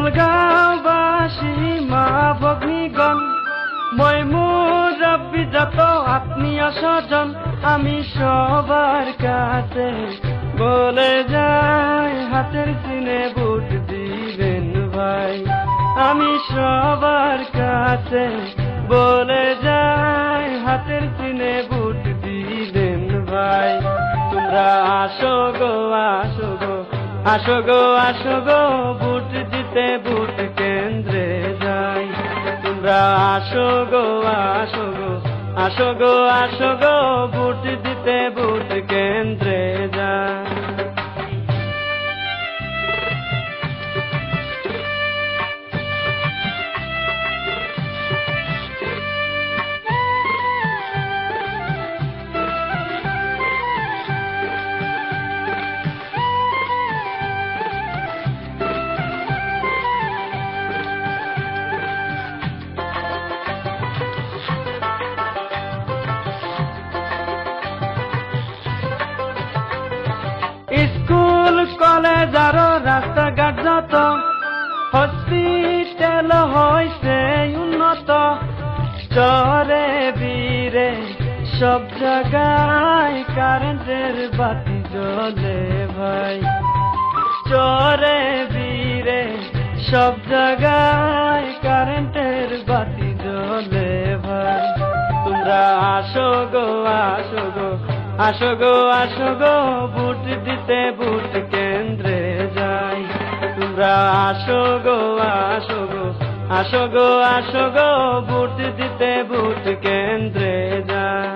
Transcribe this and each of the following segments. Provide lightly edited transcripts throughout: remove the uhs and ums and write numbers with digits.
জলগাঁওবাসী মা ভগ্নীগণ, মই মুরব্বি যত আত্মীয় স্বজন, আমি সবার কাছে বলে যাই হাতের চিনে ভোট দিবেন ভাই। আমি সবার কাছে বলে যাই হাতের চিনে ভোট দিবেন ভাই। তোমরা আসো গো আসো গো, আসো গো আসো গো, ভোট দিতে ভোট কেন্দ্রে যাই। তোমরা আসো গো আসো গো, আসো গো আসো গো, ভোট দিতে ভোট কেন্দ্রে যাই। স্কুল কলেজ আরো রাস্তাঘাট যত, হসপিটাল হয়েছে উন্নত, চরে বীরে সব জায়গায় কারেন্টের বাতি জ্বলে ভাই। চরে বীরে সব জায়গায় কারেন্টের বাতি জ্বলে ভাই। তোমরা আসো গো আসো গো, আসো গো আসো গো, ভোট দিতে ভোট কেন্দ্রে যাই। তোমরা আসো গো আসো গো, আসো গো আসো গো, ভোট দিতে ভোট কেন্দ্রে যাই।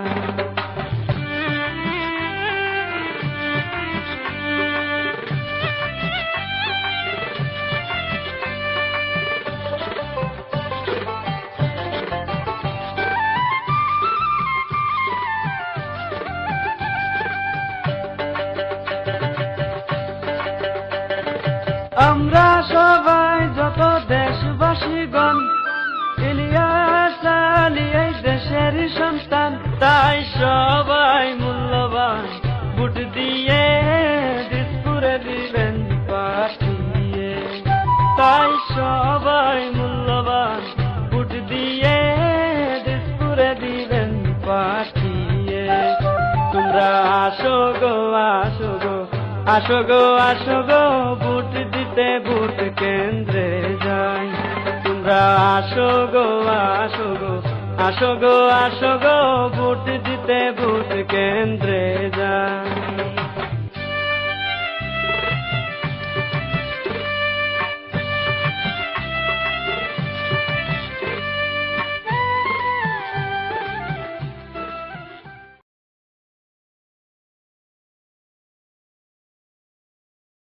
আমরা সবাই যত দেশবাসীগণ, ইলিয়াস আলী এই দেশের সন্তান, তাই সবাই মূল্যবান ভোট দিয়ে দিসপুরে দিবেন পাঠিয়ে। তাই সবাই মূল্যবান ভোট দিয়ে দিসপুরে দিবেন পাঠিয়ে। তোমরা আসো গো আসো গো, আসো গো আসো গো, ভোট দিতে ভোট কেন্দ্রে যাই। তোমরা আসো গো আসো গো, আসো গো আসো গো, ভোট দিতে ভোট কেন্দ্রে যাই।